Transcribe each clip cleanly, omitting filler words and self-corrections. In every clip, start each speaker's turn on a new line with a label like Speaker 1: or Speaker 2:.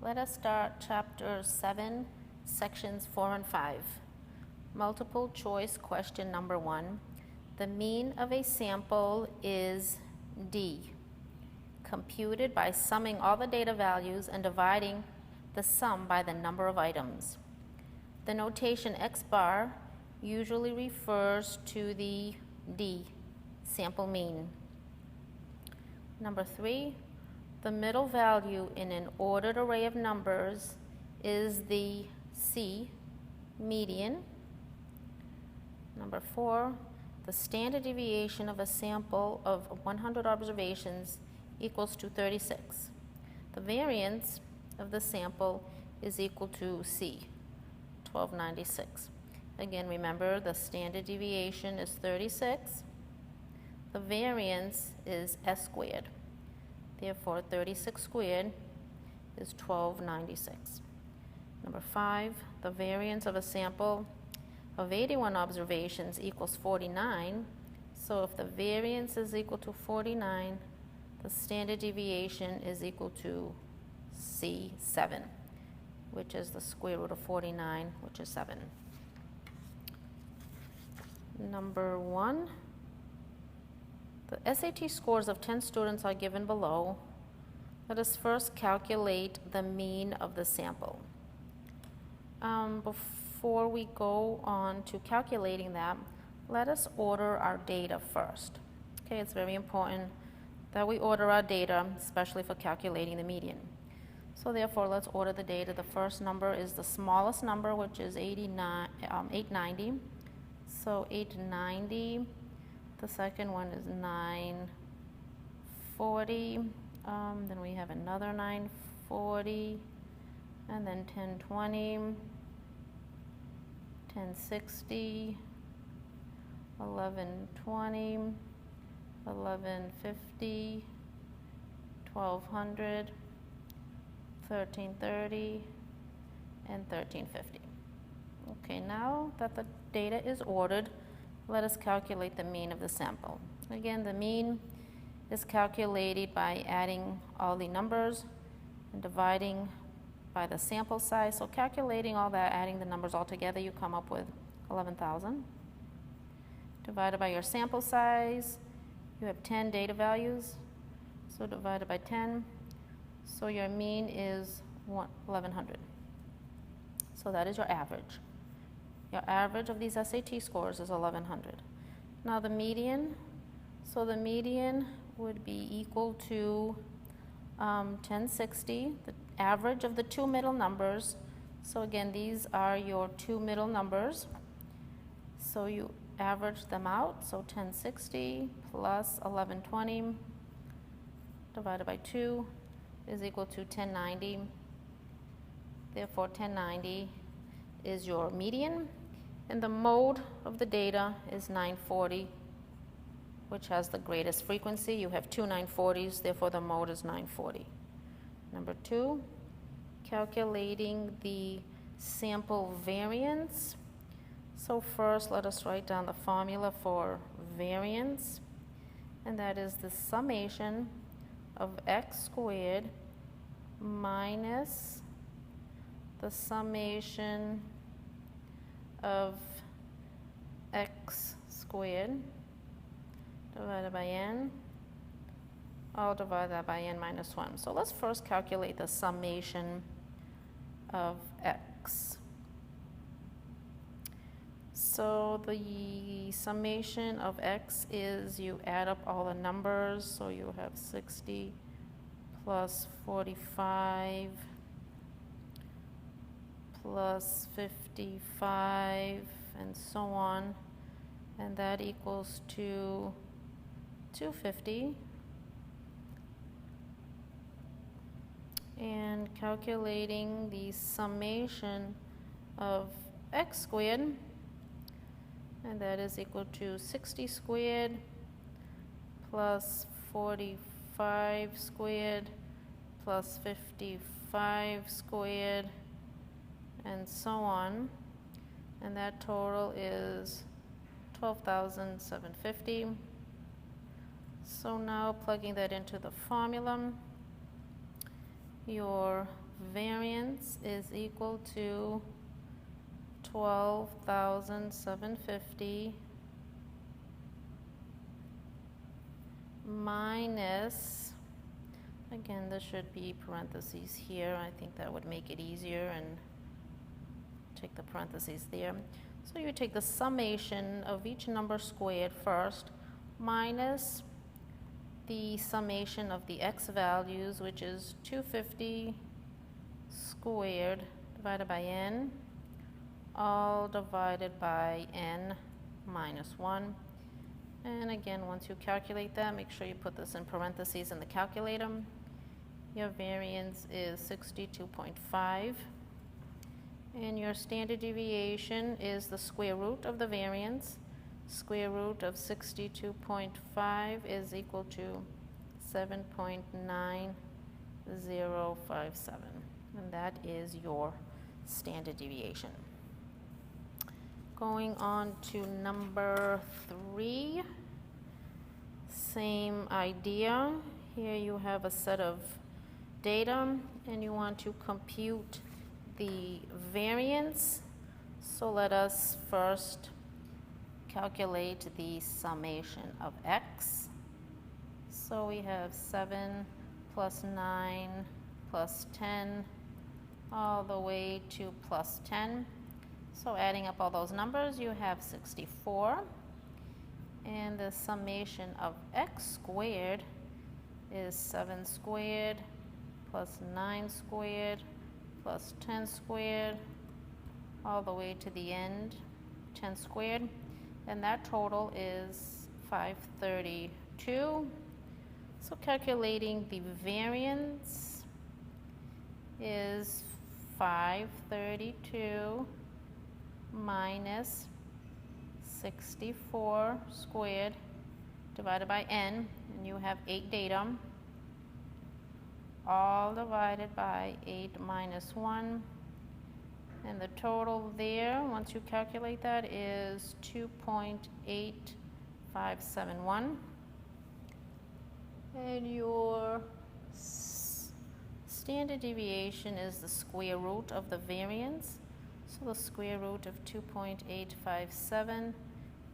Speaker 1: Let us start Chapter 7, Sections 4 and 5. Multiple choice question number 1. The mean of a sample is D, computed by summing all the data values and dividing the sum by the number of items. The notation X bar usually refers to the D, sample mean. Number 3. The middle value in an ordered array of numbers is the C, median. Number 4, the standard deviation of a sample of 100 observations equals to 36. The variance of the sample is equal to C, 1296. Again, remember the standard deviation is 36. The variance is S squared. Therefore, 36 squared is 1296. Number 5, the variance of a sample of 81 observations equals 49. So if the variance is equal to 49, the standard deviation is equal to C7, which is the square root of 49, which is 7. Number 1. The SAT scores of 10 students are given below. Let us first calculate the mean of the sample. Before we go on to calculating that, let us order our data first. Okay, it's very important that we order our data, especially for calculating the median. So therefore, let's order the data. The first number is the smallest number, which is 890. So 890. The second one is 940. Then we have another 940, and then 1020, 1060, 1120, 1150, 1200, 1330, and 1350. Okay, now that the data is ordered, let us calculate the mean of the sample. Again, the mean is calculated by adding all the numbers and dividing by the sample size. So calculating all that, adding the numbers all together, you come up with 11,000. Divided by your sample size, you have 10 data values. So divided by 10, so your mean is 1100. So that is your average. Your average of these SAT scores is 1100. Now the median, so the median would be equal to 1060, the average of the two middle numbers. So again, these are your two middle numbers. So you average them out, so 1060 plus 1120 divided by 2 is equal to 1090. Therefore, 1090 is your median, and the mode of the data is 940, which has the greatest frequency. You have two 940s, therefore the mode is 940. Number 2, calculating the sample variance. So first, let us write down the formula for variance, and that is the summation of x squared minus the summation of x squared divided by n, all divided by n minus 1. So let's first calculate the summation of x. So the summation of x is you add up all the numbers, so you have 60 plus 45 plus 55, and so on, and that equals to 250. And calculating the summation of x squared, and that is equal to 60 squared plus 45 squared plus 55 squared, and so on, and that total is 12,750. So now plugging that into the formula, your variance is equal to 12,750 minus, again, this should be parentheses here. I think that would make it easier, and take the parentheses there. So you take the summation of each number squared first, minus the summation of the x values, which is 250 squared divided by n, all divided by n minus 1. And again, once you calculate that, make sure you put this in parentheses in the calculator. Your variance is 62.5. And your standard deviation is the square root of the variance. Square root of 62.5 is equal to 7.9057. And that is your standard deviation. Going on to number 3, same idea. Here you have a set of data and you want to compute the variance. So let us first calculate the summation of x. So we have 7 plus 9 plus 10 all the way to plus 10. So adding up all those numbers, you have 64. And the summation of x squared is 7 squared plus 9 squared plus 10 squared all the way to the end, 10 squared. And that total is 532. So calculating the variance is 532 minus 64 squared divided by n, and you have 8 datum, all divided by 8 minus 1. And the total there, once you calculate that, is 2.8571. And your standard deviation is the square root of the variance. So the square root of 2.857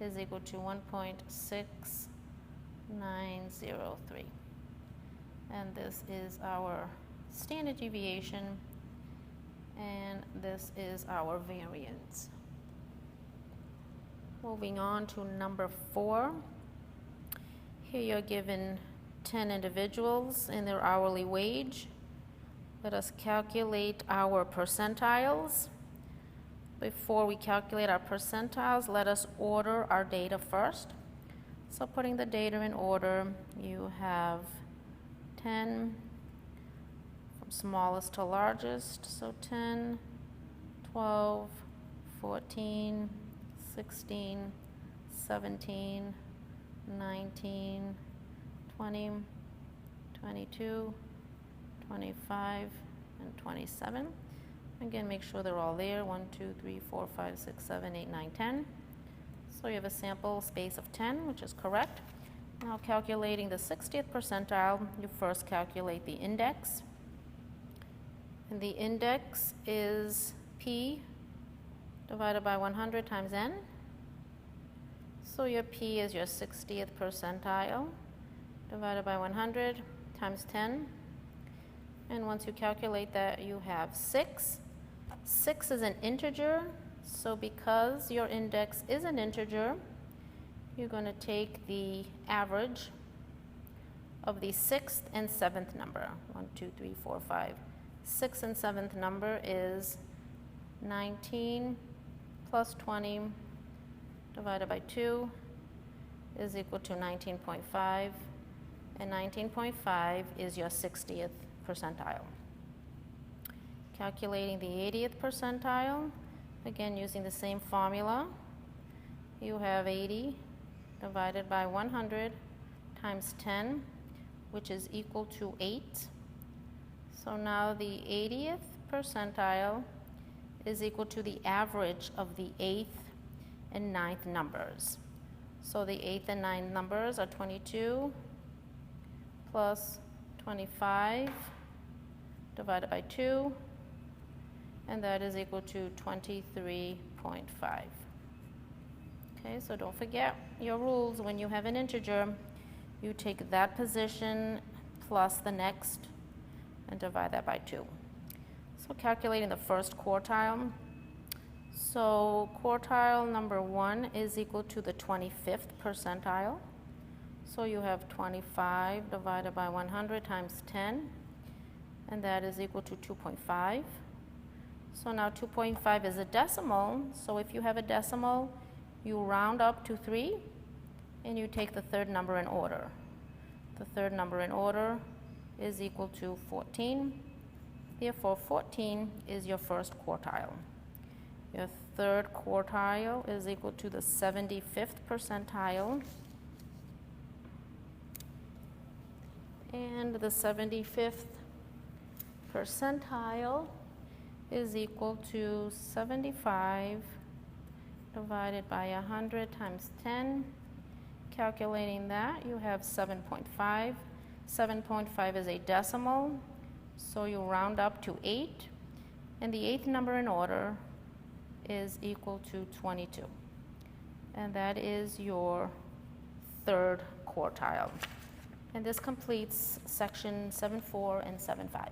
Speaker 1: is equal to 1.6903. And this is our standard deviation, and this is our variance. Moving on to number 4. Here you're given 10 individuals and their hourly wage. Let us calculate our percentiles. Before we calculate our percentiles, let us order our data first. So putting the data in order, you have 10 from smallest to largest. So 10, 12, 14, 16, 17, 19, 20, 22, 25, and 27. Again, make sure they're all there. 1, 2, 3, 4, 5, 6, 7, 8, 9, 10. So you have a sample space of 10, which is correct. Now calculating the 60th percentile, you first calculate the index. And the index is p divided by 100 times n. So your p is your 60th percentile divided by 100 times 10. And once you calculate that, you have 6. 6 is an integer, so because your index is an integer, you're going to take the average of the 6th and 7th number. 1, 2, 3, 4, 5. 6th and 7th number is 19 plus 20 divided by 2 is equal to 19.5, and 19.5 is your 60th percentile. Calculating the 80th percentile, again using the same formula, you have 80 divided by 100 times 10, which is equal to 8. So now the 80th percentile is equal to the average of the 8th and 9th numbers. So the 8th and 9th numbers are 22 plus 25 divided by 2, and that is equal to 23.5. Okay, so don't forget your rules. When you have an integer, you take that position plus the next and divide that by 2. So calculating the first quartile. So quartile number 1 is equal to the 25th percentile. So you have 25 divided by 100 times 10, and that is equal to 2.5. So now 2.5 is a decimal, so if you have a decimal, you round up to 3, and you take the third number in order. The third number in order is equal to 14. Therefore, 14 is your first quartile. Your third quartile is equal to the 75th percentile. And the 75th percentile is equal to 75 divided by 100 times 10. Calculating that, you have 7.5. 7.5 is a decimal, so you round up to 8. And the eighth number in order is equal to 22. And that is your third quartile. And this completes section 7.4 and 7.5.